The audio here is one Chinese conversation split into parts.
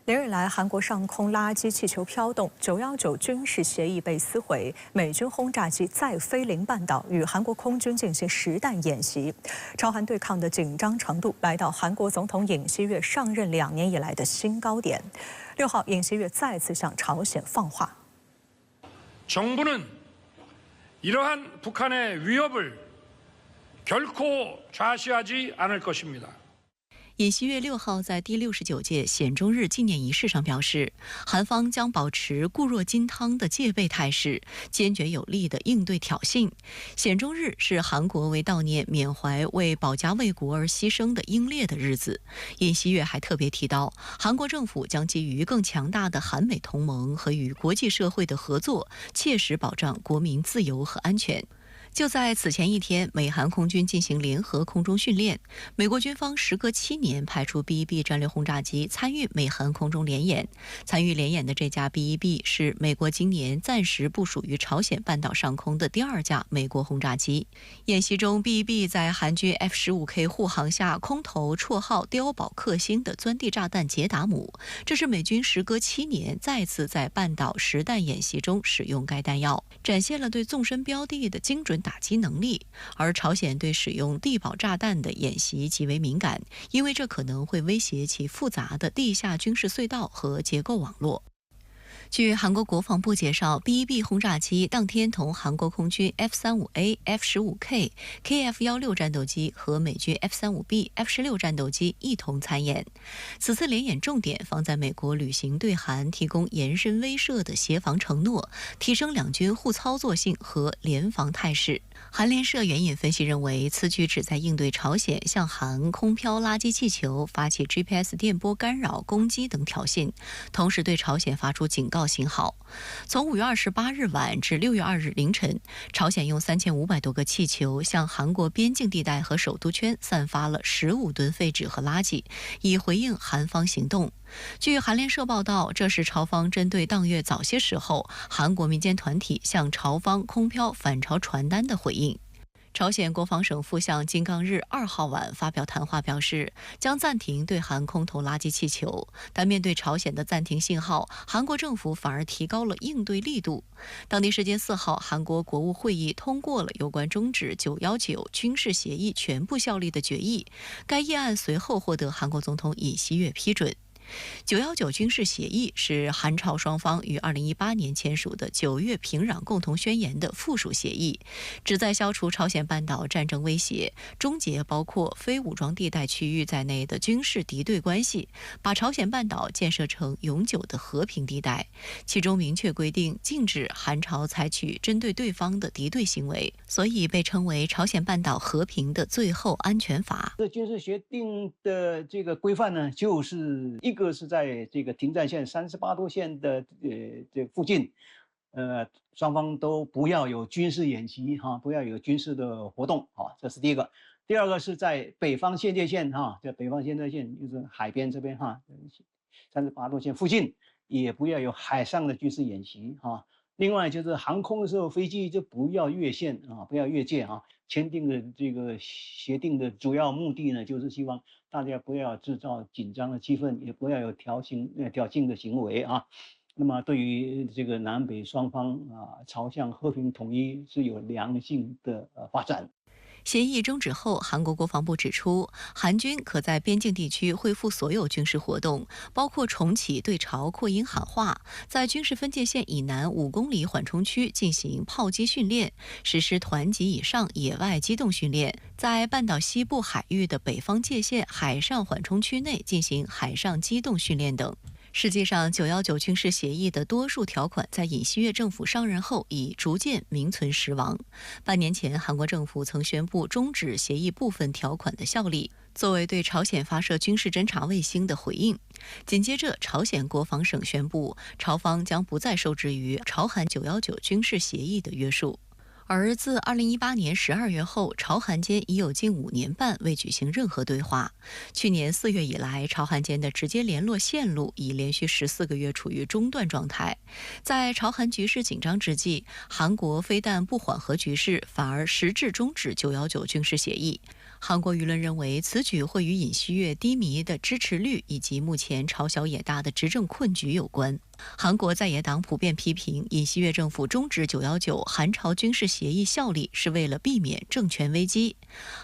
连日来，韩国上空垃圾气球飘动，919军事协议被撕毁，美军轰炸机再飞临半岛，与韩国空军进行实弹演习。朝韩对抗的紧张程度来到韩国总统尹锡悦上任2年以来的新高点。6号，尹锡悦再次向朝鲜放话。정부는 이러한 북한의 위협을 결코 좌시하지 않을 것입니다. 尹锡悦6号在第69届显中日纪念仪式上表示，韩方将保持固若金汤的戒备态势，坚决有力地应对挑衅。显中日是韩国为悼念缅怀为保家卫国而牺牲的英烈的日子。尹锡悦还特别提到，韩国政府将基于更强大的韩美同盟和与国际社会的合作，切实保障国民自由和安全。就在此前一天，美韩空军进行联合空中训练。美国军方时隔7年派出 B-1B 战略轰炸机参与美韩空中联演。参与联演的这架 B-1B 是美国今年暂时部署于朝鲜半岛上空的第2架美国轰炸机。演习中 ，B-1B 在韩军 F-15K 护航下空投绰号“碉堡克星”的钻地炸弹捷达姆，这是美军时隔7年再次在半岛实弹演习中使用该弹药，展现了对纵深标的的精准打击能力。而朝鲜对使用地堡炸弹的演习极为敏感，因为这可能会威胁其复杂的地下军事隧道和结构网络。据韩国国防部介绍 ，B-1B 轰炸机当天同韩国空军 F-35A、F-15K、KF-16战斗机和美军 F-35B、F-16战斗机一同参演。此次联演重点放在美国履行对韩提供延伸威慑的协防承诺，提升两军互操作性和联防态势。韩联社援引分析认为，此举旨在应对朝鲜向韩空飘垃圾气球、发起 GPS 电波干扰攻击等挑衅，同时对朝鲜发出警告信号。从5月28日晚至6月2日凌晨，朝鲜用3500多个气球向韩国边境地带和首都圈散发了15吨废纸和垃圾，以回应韩方行动。据韩联社报道，这是朝方针对当月早些时候韩国民间团体向朝方空飘反朝传单的回应。朝鲜国防省副相金刚日2号晚发表谈话，表示将暂停对韩空投垃圾气球，但面对朝鲜的暂停信号，韩国政府反而提高了应对力度。当地时间4号，韩国国务会议通过了有关终止919军事协议全部效力的决议，该议案随后获得韩国总统尹锡悦批准。919军事协议是韩朝双方于2018年签署的9月平壤共同宣言的附属协议，旨在消除朝鲜半岛战争威胁，终结包括非武装地带区域在内的军事敌对关系，把朝鲜半岛建设成永久的和平地带。其中明确规定禁止韩朝采取针对对方的敌对行为，所以被称为朝鲜半岛和平的最后安全法。这军事协定的这个规范呢，就是一个是在这个停战线38度线的这附近，双方都不要有军事演习哈，不要有军事的活动啊，这是第一个。第二个是在北方限界线哈，在北方限界线就是海边这边哈，38度线附近也不要有海上的军事演习哈。另外就是航空的时候，飞机就不要越线啊，不要越界啊。签订的这个协定的主要目的呢，就是希望大家不要制造紧张的气氛，也不要有挑衅的行为啊。那么对于这个南北双方啊，朝向和平统一是有良性的发展。协议终止后，韩国国防部指出，韩军可在边境地区恢复所有军事活动，包括重启对朝扩音喊话，在军事分界线以南5公里缓冲区进行炮击训练，实施团级以上野外机动训练，在半岛西部海域的北方界限海上缓冲区内进行海上机动训练等。实际上，919军事协议的多数条款在尹锡悦政府上任后已逐渐名存实亡。半年前，韩国政府曾宣布终止协议部分条款的效力，作为对朝鲜发射军事侦察卫星的回应。紧接着，朝鲜国防省宣布，朝方将不再受制于朝韩919军事协议的约束。而自2018年12月后，朝韩间已有近5年半未举行任何对话。去年4月以来，朝韩间的直接联络线路已连续14个月处于中断状态。在朝韩局势紧张之际，韩国非但不缓和局势，反而实质终止919军事协议。韩国舆论认为，此举会与尹锡悦低迷的支持率以及目前朝小野大的执政困局有关。韩国在野党普遍批评尹锡悦政府终止919韩朝军事协议效力是为了避免政权危机。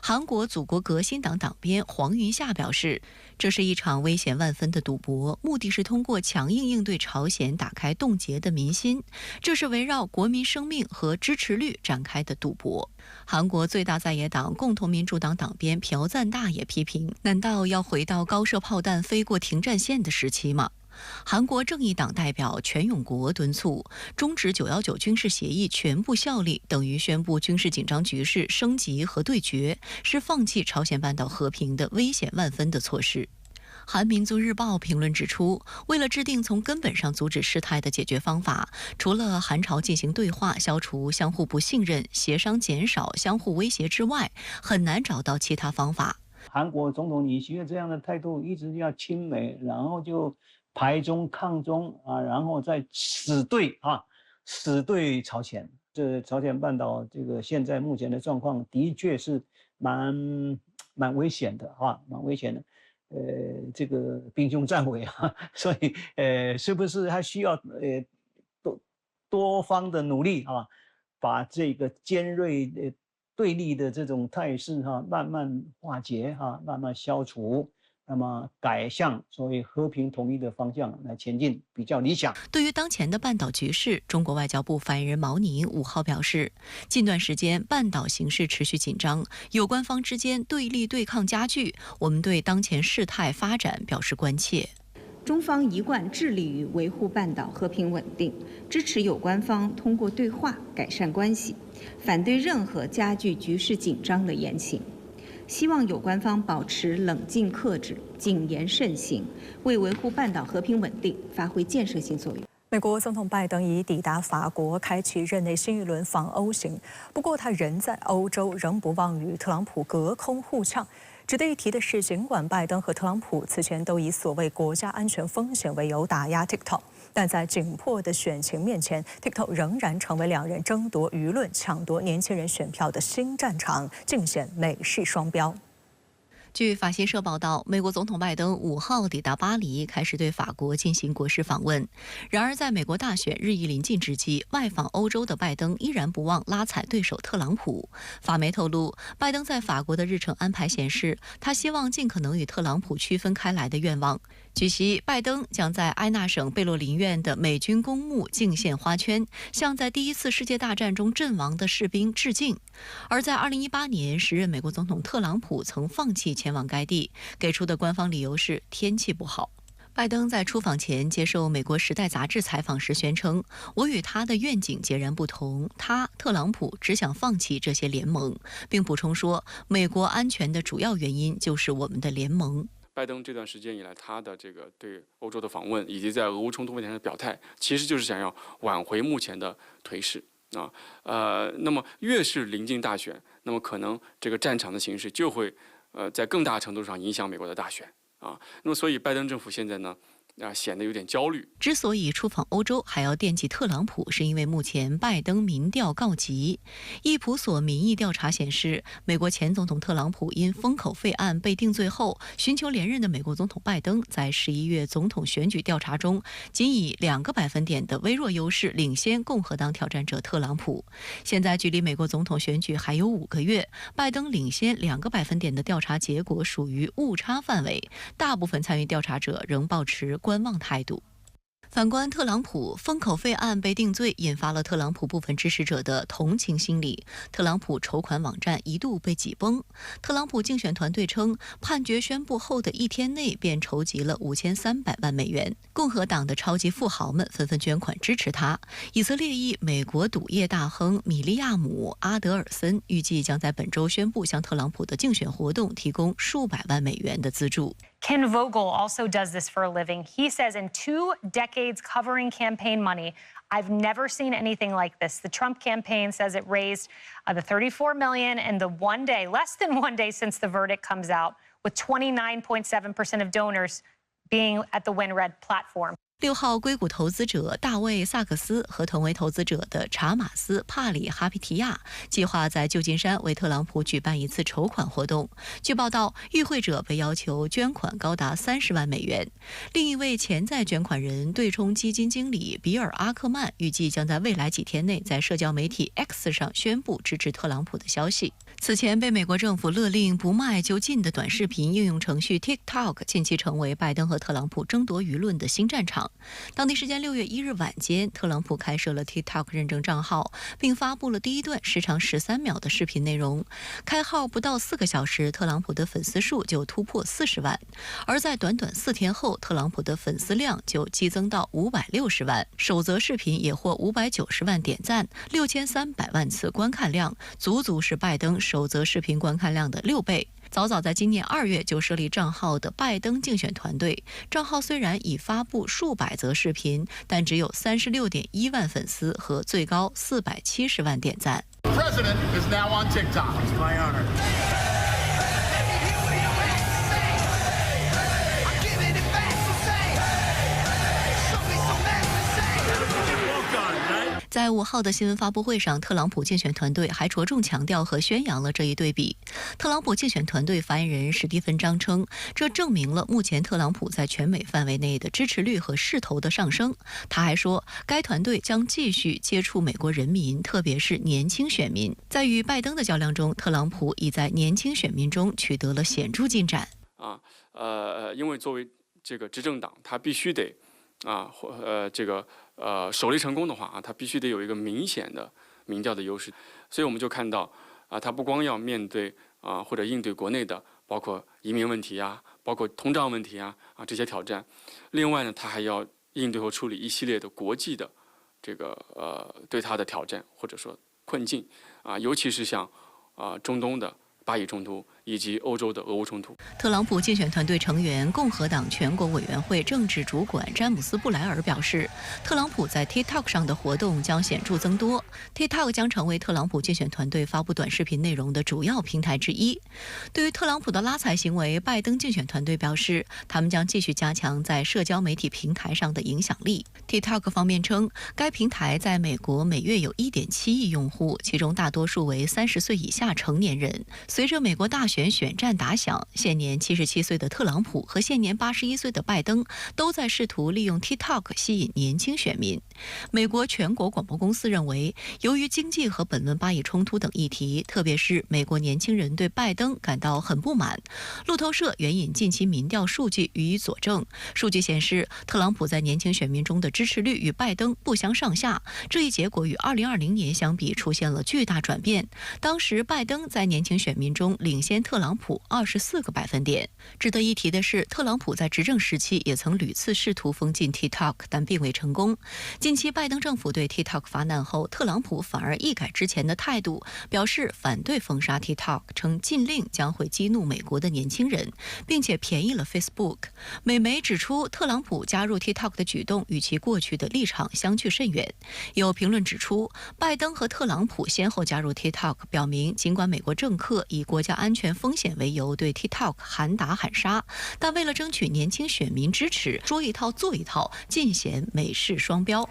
韩国祖国革新党党鞭黄云夏表示，这是一场危险万分的赌博，目的是通过强硬应对朝鲜打开冻结的民心，这是围绕国民生命和支持率展开的赌博。韩国最大在野党共同民主党党鞭朴赞大也批评，难道要回到高射炮弹飞过停战线的时期吗？韩国正义党代表全永国敦促终止919军事协议全部效力，等于宣布军事紧张局势升级和对决，是放弃朝鲜半岛和平的危险万分的措施。韩民族日报评论指出，为了制定从根本上阻止事态的解决方法，除了韩朝进行对话，消除相互不信任，协商减少相互威胁之外，很难找到其他方法。韩国总统尹锡悦这样的态度，一直要亲美，然后就排中抗中啊，然后再死对朝鲜。这朝鲜半岛这个现在目前的状况，的确是蛮危险的蛮危险的。这个兵凶战危所以是不是还需要多方的努力把这个尖锐对立的这种态势慢慢化解慢慢消除，那么改向所谓和平统一的方向来前进比较理想。对于当前的半岛局势，中国外交部发言人毛宁5号表示，近段时间半岛形势持续紧张，有关方之间对立对抗加剧，我们对当前事态发展表示关切。中方一贯致力于维护半岛和平稳定，支持有关方通过对话改善关系，反对任何加剧局势紧张的言行。希望有关方保持冷静克制、谨言慎行，为维护半岛和平稳定发挥建设性作用。美国总统拜登已抵达法国，开启任内新一轮访欧行。不过，他人在欧洲，仍不忘与特朗普隔空互呛。值得一提的是，尽管拜登和特朗普此前都以所谓国家安全风险为由打压 TikTok， 但在紧迫的选情面前 ，TikTok 仍然成为两人争夺舆论、抢夺年轻人选票的新战场，尽显美式双标。据法新社报道，美国总统拜登5号抵达巴黎，开始对法国进行国事访问。然而，在美国大选日益临近之际，外访欧洲的拜登依然不忘拉踩对手特朗普。法媒透露，拜登在法国的日程安排显示，他希望尽可能与特朗普区分开来的愿望。据悉，拜登将在埃纳省贝洛林院的美军公墓敬献花圈，向在第一次世界大战中阵亡的士兵致敬。而在2018年，时任美国总统特朗普曾放弃前往该地，给出的官方理由是天气不好。拜登在出访前接受美国《时代》杂志采访时宣称，我与他的愿景截然不同，特朗普只想放弃这些联盟，并补充说，美国安全的主要原因就是我们的联盟。拜登这段时间以来，他的这个对欧洲的访问，以及在俄乌冲突问题上的表态，其实就是想要挽回目前的颓势那么越是临近大选，那么可能这个战场的形势就会在更大程度上影响美国的大选那么所以拜登政府现在呢显得有点焦虑。之所以出访欧洲还要惦记特朗普，是因为目前拜登民调告急。易普所民意调查显示，美国前总统特朗普因封口费案被定罪后，寻求连任的美国总统拜登在11月总统选举调查中，仅以2个百分点的微弱优势领先共和党挑战者特朗普。现在距离美国总统选举还有5个月，拜登领先2个百分点的调查结果属于误差范围，大部分参与调查者仍保持观望态度。反观特朗普，封口费案被定罪，引发了特朗普部分支持者的同情心理。特朗普筹款网站一度被挤崩。特朗普竞选团队称，判决宣布后的1天内便筹集了5300万美元。共和党的超级富豪们纷纷捐款支持他。以色列裔美国赌业大亨米利亚姆·阿德尔森预计将在本周宣布向特朗普的竞选活动提供数百万美元的资助。Ken Vogel also does this for a living. He says in 2 decades covering campaign money, I've never seen anything like this. The Trump campaign says it raised the $34 million in the less than one day since the verdict comes out, with 29.7% of donors being at the WinRed platform. 6号，硅谷投资者大卫·萨克斯和同为投资者的查马斯·帕里哈皮提亚计划在旧金山为特朗普举办一次筹款活动。据报道，与会者被要求捐款高达30万美元。另一位潜在捐款人对冲基金经理比尔·阿克曼预计将在未来几天内在社交媒体 X 上宣布支持特朗普的消息。此前被美国政府勒令不卖就禁的短视频应用程序 TikTok 近期成为拜登和特朗普争夺舆论的新战场。当地时间6月1日晚间，特朗普开设了 TikTok 认证账号，并发布了第一段时长13秒的视频内容。开号不到4个小时，特朗普的粉丝数就突破40万，而在短短4天后，特朗普的粉丝量就激增到560万，首则视频也获590万点赞，6300万次观看量，足足是拜登首则视频观看量的6倍。早在今年2月就设立账号的拜登竞选团队，账号虽然已发布数百则视频，但只有36.1万粉丝和最高470万点赞。President is now on TikTok. It's my honor. Right? 在5号的新闻发布会上，特朗普竞选团队还着重强调和宣扬了这一对比。特朗普竞选团队发言人史蒂芬·张称，这证明了目前特朗普在全美范围内的支持率和势头的上升。他还说，该团队将继续接触美国人民，特别是年轻选民。在与拜登的较量中，特朗普已在年轻选民中取得了显著进展。因为作为这个执政党，他必须得首例成功的话他必须得有一个明显的民调的优势。所以我们就看到他不光要面对或者应对国内的包括移民问题包括通胀问题这些挑战，另外呢，他还要应对和处理一系列的国际的这个对他的挑战或者说困境尤其是像中东的巴以冲突以及欧洲的俄乌冲突。特朗普竞选团队成员、共和党全国委员会政治主管詹姆斯·布莱尔表示，特朗普在 TikTok 上的活动将显著增多， TikTok 将成为特朗普竞选团队发布短视频内容的主要平台之一。对于特朗普的拉踩行为，拜登竞选团队表示，他们将继续加强在社交媒体平台上的影响力。TikTok 方面称，该平台在美国每月有 1.7 亿用户，其中大多数为30岁以下成年人。随着美国大选选战打响，现年77岁的特朗普和现年81岁的拜登都在试图利用 TikTok 吸引年轻选民。美国全国广播公司认为，由于经济和本轮巴以冲突等议题，特别是美国年轻人对拜登感到很不满。路透社援引近期民调数据予以佐证，数据显示，特朗普在年轻选民中的支持率与拜登不相上下，这一结果与2020年相比出现了巨大转变。当时拜登在年轻选民中领先特朗普24个百分点。值得一提的是，特朗普在执政时期也曾屡次试图封禁 TikTok， 但并未成功。近期拜登政府对 TikTok 发难后，特朗普反而一改之前的态度，表示反对封杀 TikTok， 称禁令将会激怒美国的年轻人，并且便宜了 Facebook。 美媒指出，特朗普加入 TikTok 的举动与其过去的立场相去甚远。有评论指出，拜登和特朗普先后加入 TikTok， 表明尽管美国政客以国家安全风险为由对 TikTok 喊打喊杀，但为了争取年轻选民支持，说一套做一套，尽显美式双标。